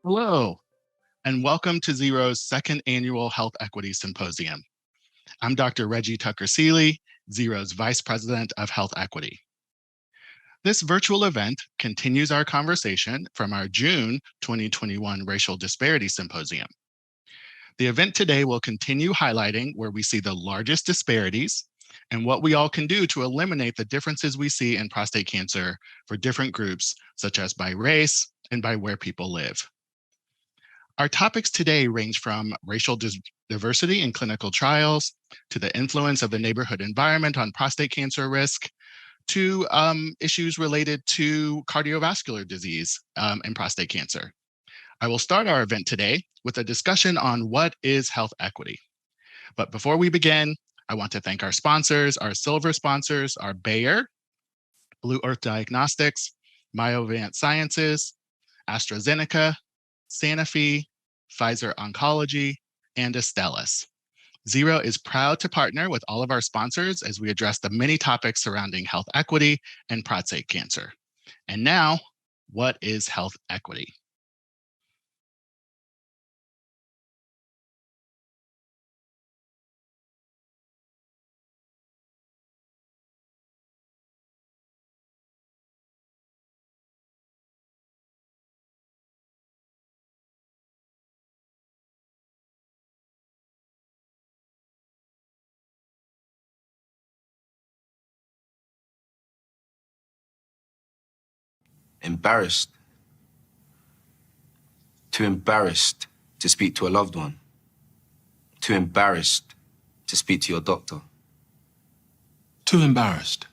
Hello, and welcome to ZERO's second annual Health Equity Symposium. I'm Dr. Reggie Tucker-Seeley, ZERO's Vice President of Health Equity. This virtual event continues our conversation from our June 2021 Racial Disparity Symposium. The event today will continue highlighting where we see the largest disparities and what we all can do to eliminate the differences we see in prostate cancer for different groups, such as by race and by where people live. Our topics today range from racial diversity in clinical trials, to the influence of the neighborhood environment on prostate cancer risk, to issues related to cardiovascular disease and prostate cancer. I will start our event today with a discussion on what is health equity. But before we begin, I want to thank our sponsors. Our silver sponsors are Bayer, Blue Earth Diagnostics, Myovant Sciences, AstraZeneca, Sanofi, Pfizer Oncology, and Astellas. ZERO is proud to partner with all of our sponsors as we address the many topics surrounding health equity and prostate cancer. And now, what is health equity? Embarrassed. Too embarrassed to speak to a loved one. Too embarrassed to speak to your doctor. Too embarrassed.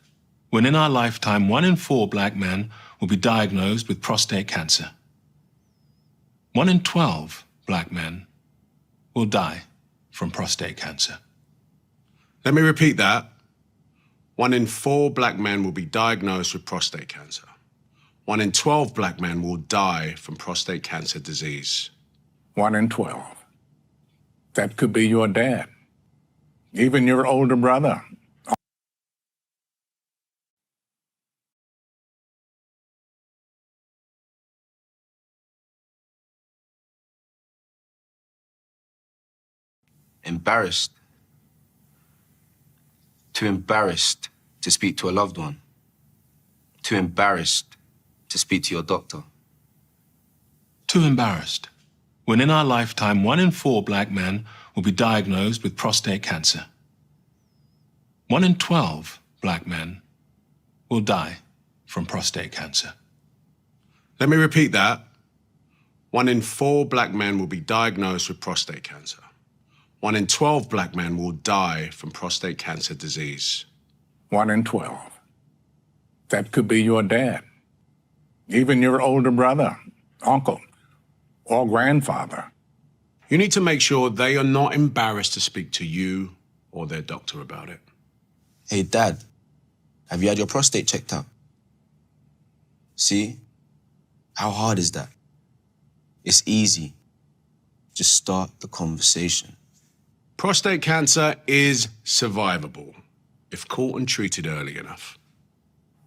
When in our lifetime, 1 in 4 Black men will be diagnosed with prostate cancer. 1 in 12 Black men will die from prostate cancer. Let me repeat that. 1 in 4 Black men will be diagnosed with prostate cancer. 1 in 12 Black men will die from prostate cancer disease. 1 in 12. That could be your dad, even your older brother. Embarrassed. Too embarrassed to speak to a loved one. Too embarrassed to speak to your doctor. Too embarrassed. When in our lifetime, 1 in 4 Black men will be diagnosed with prostate cancer. 1 in 12 Black men will die from prostate cancer. Let me repeat that. 1 in 4 Black men will be diagnosed with prostate cancer. 1 in 12 Black men will die from prostate cancer disease. 1 in 12. That could be your dad, even your older brother, uncle, or grandfather. You need to make sure they are not embarrassed to speak to you or their doctor about it. Hey, Dad, have you had your prostate checked out? See? How hard is that? It's easy. Just start the conversation. Prostate cancer is survivable if caught and treated early enough.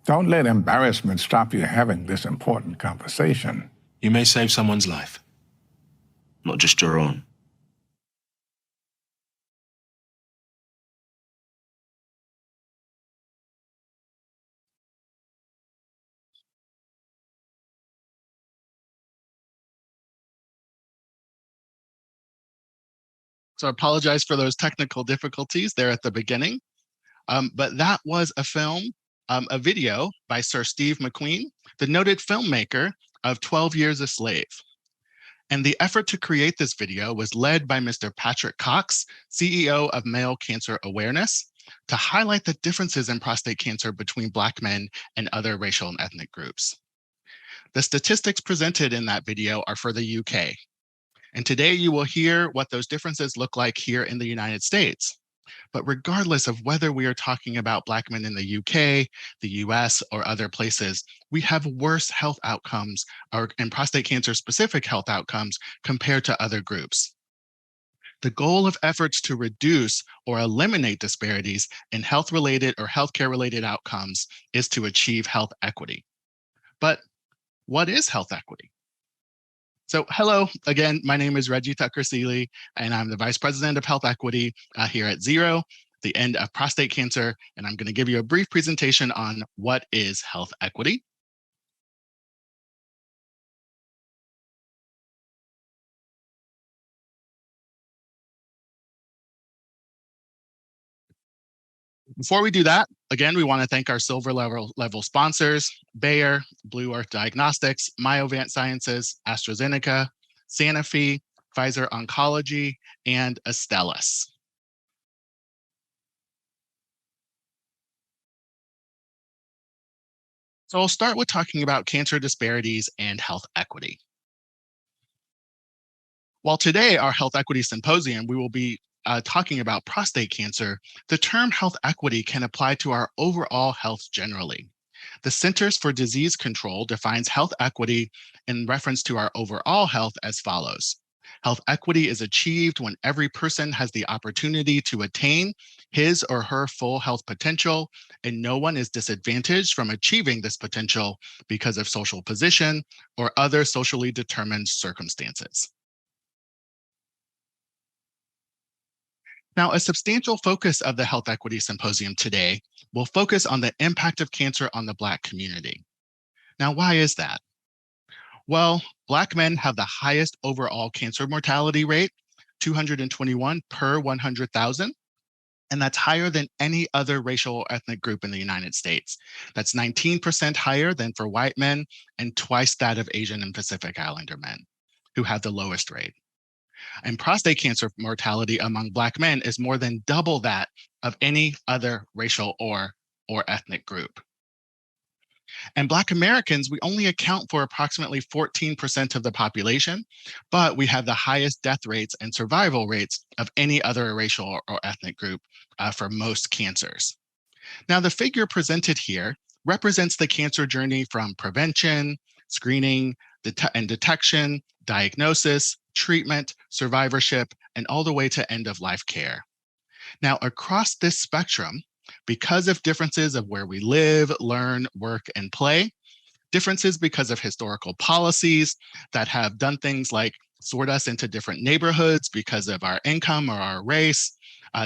Don't let embarrassment stop you having this important conversation. You may save someone's life. Not just your own. So I apologize for those technical difficulties there at the beginning. But that was a film, a video by Sir Steve McQueen, the noted filmmaker of 12 Years a Slave. And the effort to create this video was led by Mr. Patrick Cox, CEO of Male Cancer Awareness, to highlight the differences in prostate cancer between Black men and other racial and ethnic groups. The statistics presented in that video are for the UK. And today you will hear what those differences look like here in the United States. But regardless of whether we are talking about Black men in the UK, the US, or other places, we have worse health outcomes and prostate cancer specific health outcomes compared to other groups. The goal of efforts to reduce or eliminate disparities in health-related or healthcare-related outcomes is to achieve health equity. But what is health equity? So hello, again, my name is Reggie Tucker-Seeley, and I'm the Vice President of Health Equity here at ZERO, the end of prostate cancer, and I'm going to give you a brief presentation on what is health equity. Before we do that, again, we want to thank our silver level sponsors, Bayer, Blue Earth Diagnostics, Myovant Sciences, AstraZeneca, Sanofi, Pfizer Oncology, and Astellas. So I'll start with talking about cancer disparities and health equity. While today, our Health Equity Symposium, we will be talking about prostate cancer, the term health equity can apply to our overall health generally. The Centers for Disease Control defines health equity in reference to our overall health as follows. Health equity is achieved when every person has the opportunity to attain his or her full health potential, and no one is disadvantaged from achieving this potential because of social position or other socially determined circumstances. Now, a substantial focus of the Health Equity Symposium today will focus on the impact of cancer on the Black community. Now, why is that? Well, Black men have the highest overall cancer mortality rate, 221 per 100,000, and that's higher than any other racial or ethnic group in the United States. That's 19% higher than for white men and twice that of Asian and Pacific Islander men, who have the lowest rate. And prostate cancer mortality among Black men is more than double that of any other racial or ethnic group. And Black Americans, we only account for approximately 14% of the population, but we have the highest death rates and survival rates of any other racial or ethnic group for most cancers. Now, the figure presented here represents the cancer journey from prevention, screening, and detection, diagnosis, treatment, survivorship, and all the way to end-of-life care. Now, across this spectrum, because of differences of where we live, learn, work, and play, differences because of historical policies that have done things like sort us into different neighborhoods because of our income or our race,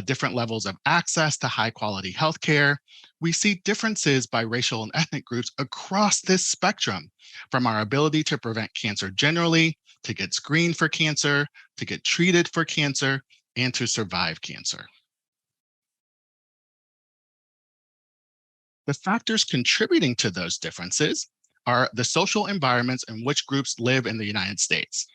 different levels of access to high-quality healthcare, we see differences by racial and ethnic groups across this spectrum, from our ability to prevent cancer generally, to get screened for cancer, to get treated for cancer, and to survive cancer. The factors contributing to those differences are the social environments in which groups live in the United States.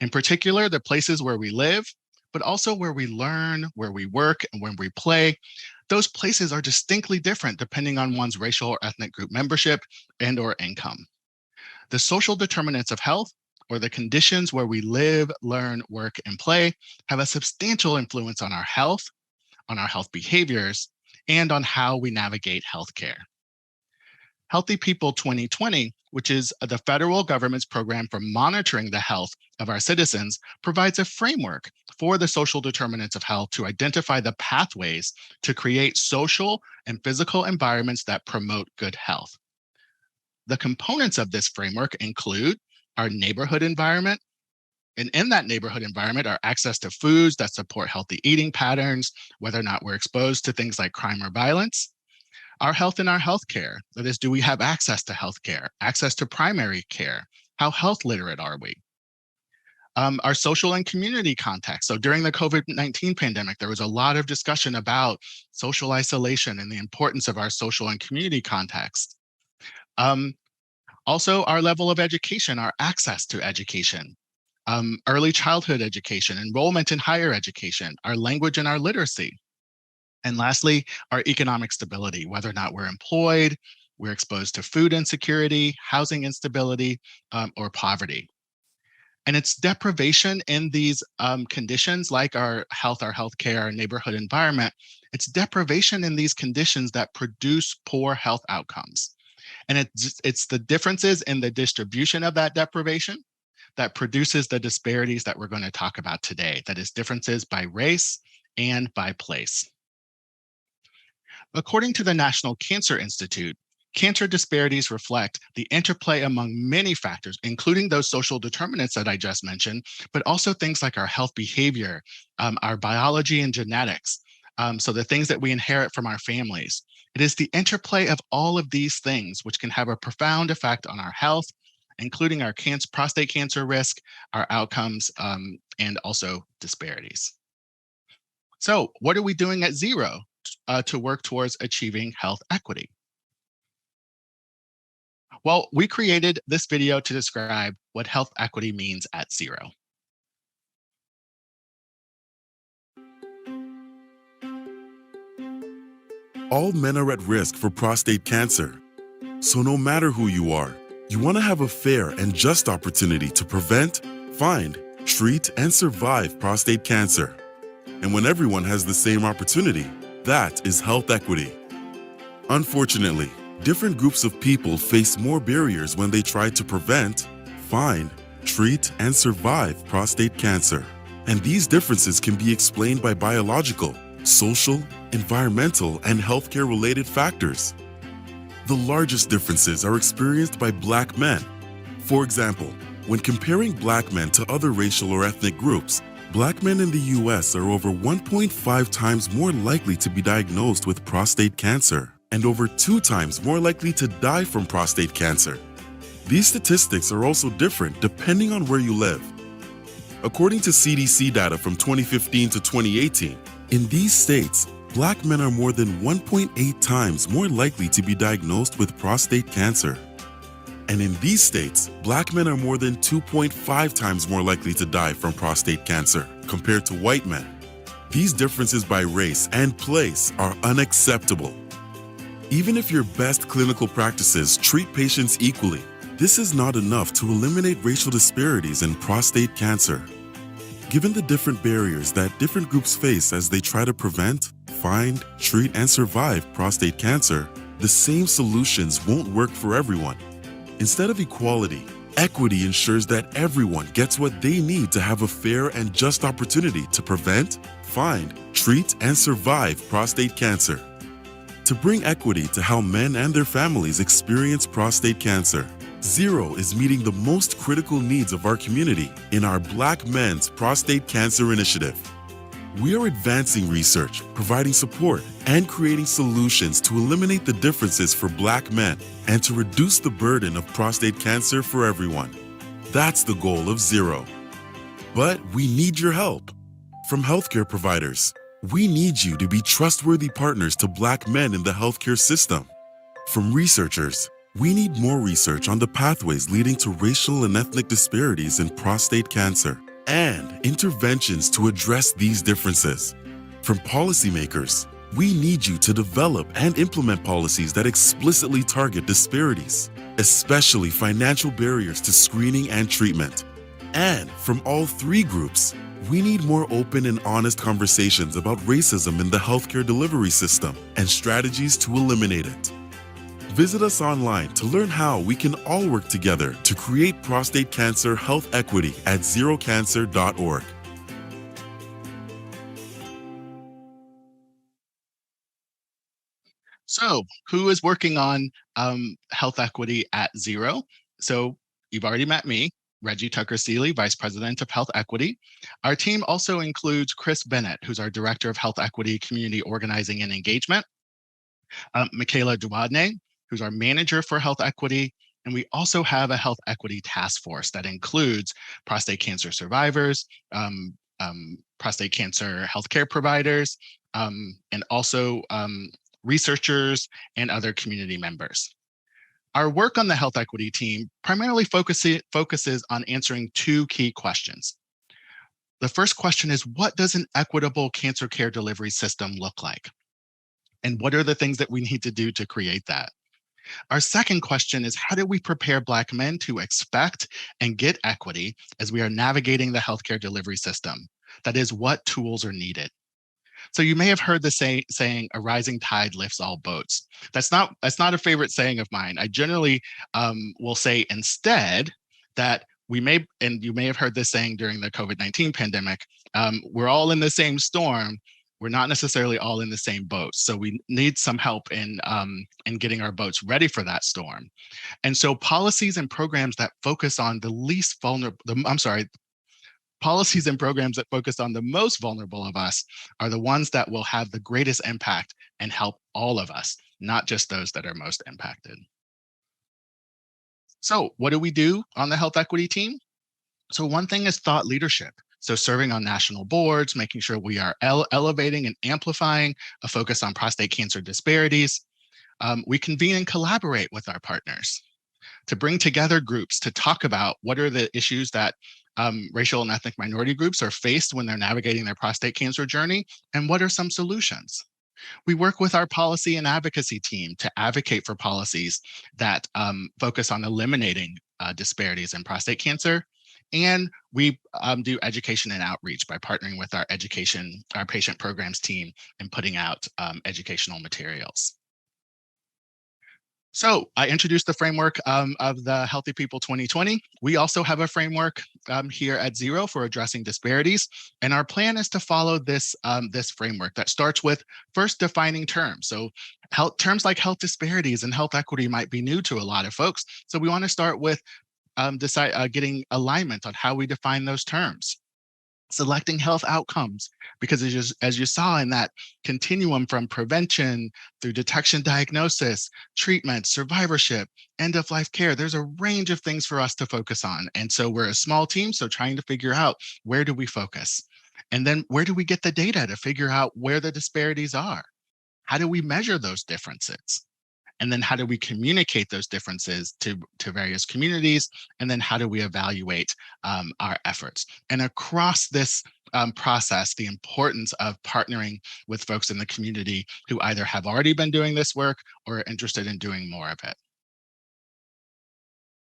In particular, the places where we live, but also where we learn, where we work, and when we play. Those places are distinctly different depending on one's racial or ethnic group membership and or income. The social determinants of health, or the conditions where we live, learn, work, and play, have a substantial influence on our health behaviors, and on how we navigate healthcare. Healthy People 2020, which is the federal government's program for monitoring the health of our citizens, provides a framework for the social determinants of health to identify the pathways to create social and physical environments that promote good health. The components of this framework include our neighborhood environment, and in that neighborhood environment, our access to foods that support healthy eating patterns, whether or not we're exposed to things like crime or violence. Our health and our healthcare, that is, do we have access to healthcare, access to primary care? How health literate are we? Our social and community context. So during the COVID-19 pandemic, there was a lot of discussion about social isolation and the importance of our social and community context. Also, our level of education, our access to education. Early childhood education, enrollment in higher education, our language and our literacy. And lastly, our economic stability, whether or not we're employed, we're exposed to food insecurity, housing instability, or poverty. And it's deprivation in these conditions, like our healthcare, our neighborhood environment, it's deprivation in these conditions that produce poor health outcomes. And it's the differences in the distribution of that deprivation that produces the disparities that we're going to talk about today. That is differences by race and by place. According to the National Cancer Institute, Cancer disparities reflect the interplay among many factors, including those social determinants that I just mentioned, but also things like our health behavior, our biology and genetics, so the things that we inherit from our families. It is the interplay of all of these things which can have a profound effect on our health, including our prostate cancer risk, our outcomes, and also disparities. So what are we doing at ZERO to work towards achieving health equity? Well, we created this video to describe what health equity means at ZERO. All men are at risk for prostate cancer. So no matter who you are, you want to have a fair and just opportunity to prevent, find, treat, and survive prostate cancer. And when everyone has the same opportunity, that is health equity. Unfortunately, different groups of people face more barriers when they try to prevent, find, treat, and survive prostate cancer. And these differences can be explained by biological, social, environmental, and healthcare-related factors. The largest differences are experienced by Black men. For example, when comparing Black men to other racial or ethnic groups, Black men in the US are over 1.5 times more likely to be diagnosed with prostate cancer and over 2 times more likely to die from prostate cancer. These statistics are also different depending on where you live. According to CDC data from 2015 to 2018, in these states, Black men are more than 1.8 times more likely to be diagnosed with prostate cancer. And in these states, Black men are more than 2.5 times more likely to die from prostate cancer compared to white men. These differences by race and place are unacceptable. Even if your best clinical practices treat patients equally, this is not enough to eliminate racial disparities in prostate cancer. Given the different barriers that different groups face as they try to prevent, find, treat, and survive prostate cancer, the same solutions won't work for everyone. Instead of equality, equity ensures that everyone gets what they need to have a fair and just opportunity to prevent, find, treat, and survive prostate cancer. To bring equity to how men and their families experience prostate cancer, ZERO is meeting the most critical needs of our community in our Black Men's Prostate Cancer Initiative. We are advancing research, providing support, and creating solutions to eliminate the differences for Black men and to reduce the burden of prostate cancer for everyone. That's the goal of ZERO. But we need your help. From healthcare providers, we need you to be trustworthy partners to Black men in the healthcare system. From researchers, we need more research on the pathways leading to racial and ethnic disparities in prostate cancer and interventions to address these differences. From policymakers, we need you to develop and implement policies that explicitly target disparities, especially financial barriers to screening and treatment. And from all 3 groups, we need more open and honest conversations about racism in the healthcare delivery system and strategies to eliminate it. Visit us online to learn how we can all work together to create prostate cancer health equity at zerocancer.org. So who is working on health equity at ZERO? So you've already met me, Reggie Tucker-Seeley, Vice President of Health Equity. Our team also includes Chris Bennett, who's our Director of Health Equity, Community Organizing and Engagement, Michaela Duwadne, who's our Manager for Health Equity, and we also have a Health Equity Task Force that includes prostate cancer survivors, prostate cancer healthcare providers, and also researchers and other community members. Our work on the health equity team primarily focuses on answering 2 key questions. The first question is, what does an equitable cancer care delivery system look like? And what are the things that we need to do to create that? Our second question is, how do we prepare Black men to expect and get equity as we are navigating the healthcare delivery system? That is, what tools are needed? So you may have heard the saying, a rising tide lifts all boats. That's not a favorite saying of mine. I generally will say instead that you may have heard this saying during the COVID-19 pandemic, we're all in the same storm, We're not necessarily all in the same boat. So we need some help in getting our boats ready for that storm. And so policies and programs that focus on the least vulnerable, policies and programs that focus on the most vulnerable of us are the ones that will have the greatest impact and help all of us, not just those that are most impacted. So what do we do on the health equity team? So one thing is thought leadership. So serving on national boards, making sure we are elevating and amplifying a focus on prostate cancer disparities. We convene and collaborate with our partners to bring together groups to talk about what are the issues that racial and ethnic minority groups are faced when they're navigating their prostate cancer journey, and what are some solutions. We work with our policy and advocacy team to advocate for policies that focus on eliminating disparities in prostate cancer. And we do education and outreach by partnering with our patient programs team and putting out educational materials. So I introduced the framework of the Healthy People 2020. We also have a framework here at ZERO for addressing disparities. And our plan is to follow this, this framework that starts with first defining terms. So terms like health disparities and health equity might be new to a lot of folks. So we want to start with getting alignment on how we define those terms. Selecting health outcomes, because as you saw in that continuum from prevention through detection, diagnosis, treatment, survivorship, end-of-life care, there's a range of things for us to focus on. And so we're a small team, so trying to figure out where do we focus? And then where do we get the data to figure out where the disparities are? How do we measure those differences? And then how do we communicate those differences to various communities? And then how do we evaluate our efforts? And across this process, the importance of partnering with folks in the community who either have already been doing this work or are interested in doing more of it.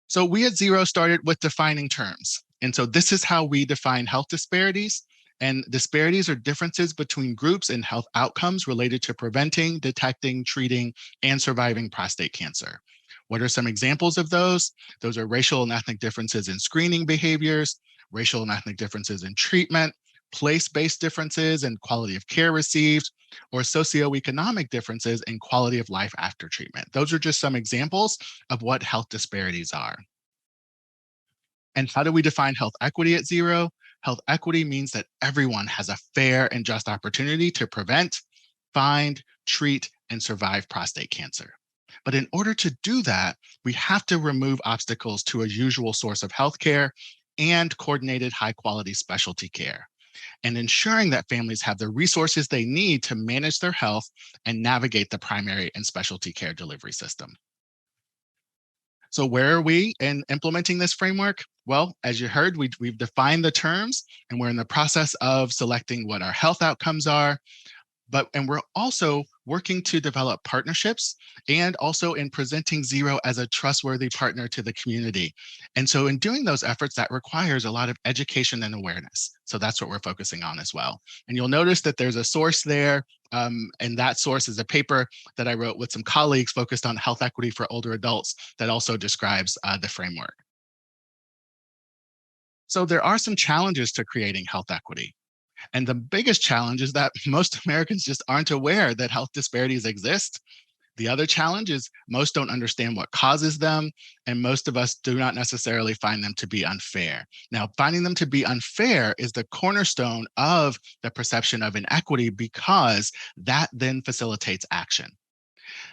So we at ZERO started with defining terms. And so this is how we define health disparities. And disparities are differences between groups in health outcomes related to preventing, detecting, treating, and surviving prostate cancer. What are some examples of those? Those are racial and ethnic differences in screening behaviors, racial and ethnic differences in treatment, place-based differences in quality of care received, or socioeconomic differences in quality of life after treatment. Those are just some examples of what health disparities are. And how do we define health equity at ZERO? Health equity means that everyone has a fair and just opportunity to prevent, find, treat, and survive prostate cancer. But in order to do that, we have to remove obstacles to a usual source of healthcare and coordinated high-quality specialty care, and ensuring that families have the resources they need to manage their health and navigate the primary and specialty care delivery system. So where are we in implementing this framework? Well, as you heard, we've defined the terms, and we're in the process of selecting what our health outcomes are. And we're also working to develop partnerships and also in presenting ZERO as a trustworthy partner to the community. And so in doing those efforts, that requires a lot of education and awareness. So that's what we're focusing on as well. And you'll notice that there's a source there, and that source is a paper that I wrote with some colleagues focused on health equity for older adults that also describes the framework. So there are some challenges to creating health equity. And the biggest challenge is that most Americans just aren't aware that health disparities exist. The other challenge is most don't understand what causes them, and most of us do not necessarily find them to be unfair. Now, finding them to be unfair is the cornerstone of the perception of inequity, because that then facilitates action.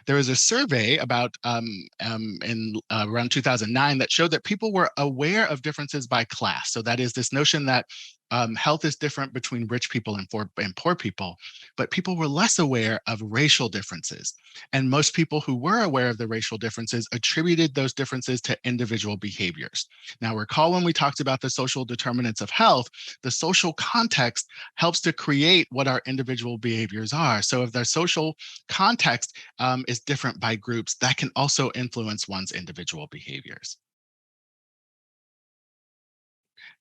There was a survey about in around 2009 that showed that people were aware of differences by class. So that is this notion that health is different between rich people and poor people, but people were less aware of racial differences. And most people who were aware of the racial differences attributed those differences to individual behaviors. Now, recall when we talked about the social determinants of health, the social context helps to create what our individual behaviors are. So if the social context is different by groups, that can also influence one's individual behaviors.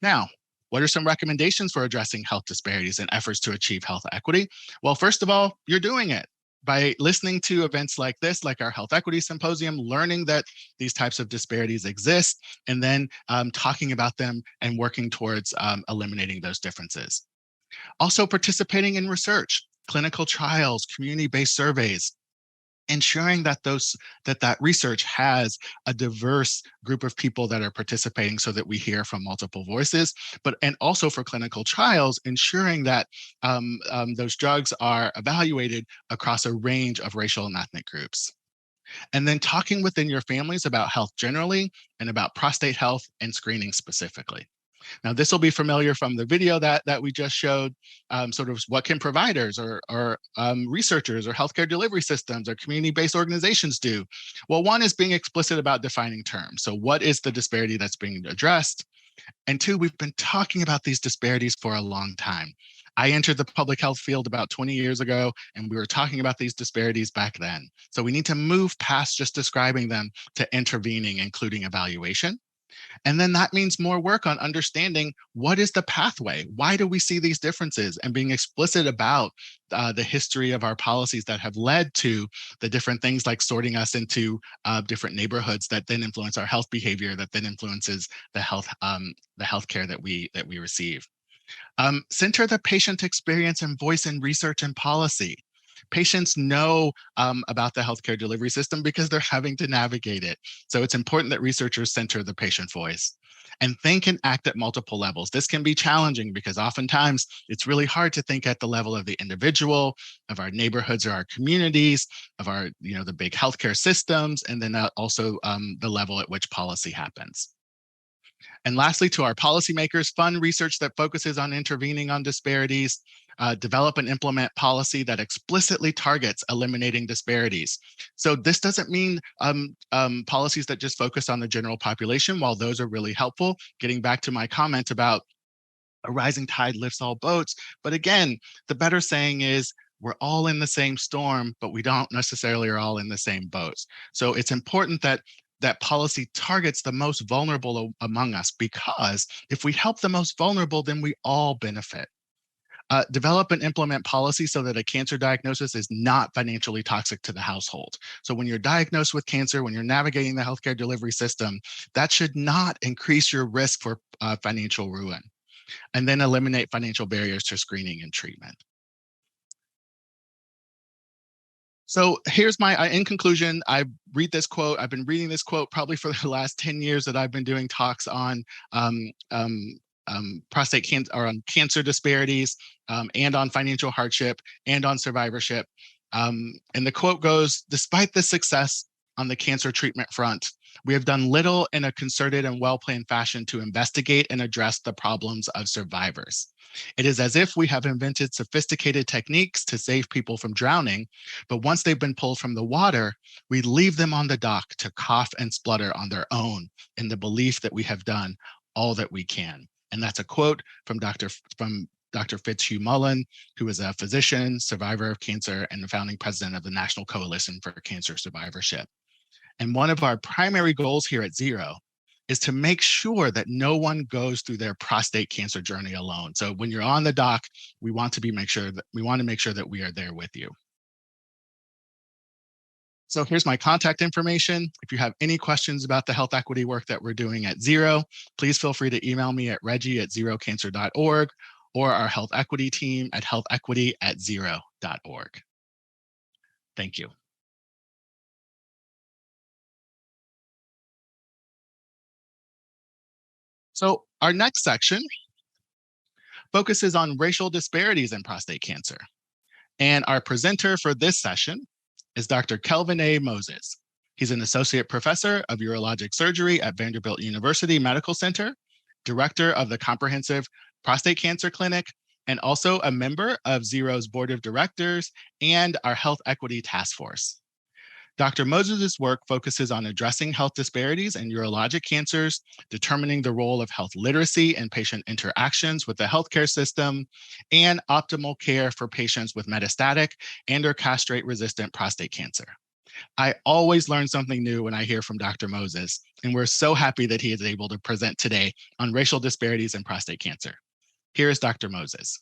Now, what are some recommendations for addressing health disparities and efforts to achieve health equity? Well, first of all, you're doing it by listening to events like this, like our Health Equity Symposium, learning that these types of disparities exist, and then talking about them and working towards eliminating those differences. Also participating in research. clinical trials, community-based surveys, ensuring that that research has a diverse group of people that are participating so that we hear from multiple voices, and also for clinical trials, ensuring that those drugs are evaluated across a range of racial and ethnic groups. And then talking within your families about health generally and about prostate health and screening specifically. Now, this will be familiar from the video that we just showed, sort of what can providers or researchers or healthcare delivery systems or community-based organizations do? Well, one is being explicit about defining terms. So what is the disparity that's being addressed? And two, we've been talking about these disparities for a long time. I entered the public health field about 20 years ago, and we were talking about these disparities back then. So we need to move past just describing them to intervening, including evaluation. And then that means more work on understanding what is the pathway? Why do we see these differences? And being explicit about the history of our policies that have led to the different things like sorting us into different neighborhoods that then influence our health behavior, that then influences the healthcare that we receive. Center the patient experience and voice in research and policy. Patients know about the healthcare delivery system because they're having to navigate it. So it's important that researchers center the patient voice and think and act at multiple levels. This can be challenging because oftentimes it's really hard to think at the level of the individual, of our neighborhoods or our communities, of our, the big healthcare systems, and then also the level at which policy happens. And lastly, to our policymakers, fund research that focuses on intervening on disparities, develop and implement policy that explicitly targets eliminating disparities. So this doesn't mean policies that just focus on the general population, while those are really helpful. Getting back to my comment about a rising tide lifts all boats. But again, the better saying is, we're all in the same storm, but we don't necessarily are all in the same boats. So it's important that policy targets the most vulnerable among us, because if we help the most vulnerable, then we all benefit. Develop and implement policy so that a cancer diagnosis is not financially toxic to the household. So when you're diagnosed with cancer, when you're navigating the healthcare delivery system, that should not increase your risk for financial ruin. And then eliminate financial barriers to screening and treatment. So here's in conclusion, I read this quote. I've been reading this quote probably for the last 10 years that I've been doing talks on prostate cancer, or on cancer disparities, and on financial hardship, and on survivorship. And the quote goes, "Despite the success on the cancer treatment front, we have done little in a concerted and well-planned fashion to investigate and address the problems of survivors. It is as if we have invented sophisticated techniques to save people from drowning, but once they've been pulled from the water, we leave them on the dock to cough and splutter on their own in the belief that we have done all that we can." And that's a quote from Dr. Fitzhugh Mullen, who is a physician, survivor of cancer, and the founding president of the National Coalition for Cancer Survivorship. And one of our primary goals here at ZERO is to make sure that no one goes through their prostate cancer journey alone. So when you're on the dock, we want to make sure that we are there with you. So here's my contact information. If you have any questions about the health equity work that we're doing at ZERO, please feel free to email me at reggie@zerocancer.org, or our health equity team at healthequity@zero.org. Thank you. So our next section focuses on racial disparities in prostate cancer. And our presenter for this session is Dr. Kelvin A. Moses. He's an associate professor of urologic surgery at Vanderbilt University Medical Center, director of the Comprehensive Prostate Cancer Clinic, and also a member of ZERO's board of directors and our Health Equity Task Force. Dr. Moses' work focuses on addressing health disparities in urologic cancers, determining the role of health literacy and patient interactions with the healthcare system, and optimal care for patients with metastatic and/or castrate-resistant prostate cancer. I always learn something new when I hear from Dr. Moses, and we're so happy that he is able to present today on racial disparities in prostate cancer. Here is Dr. Moses.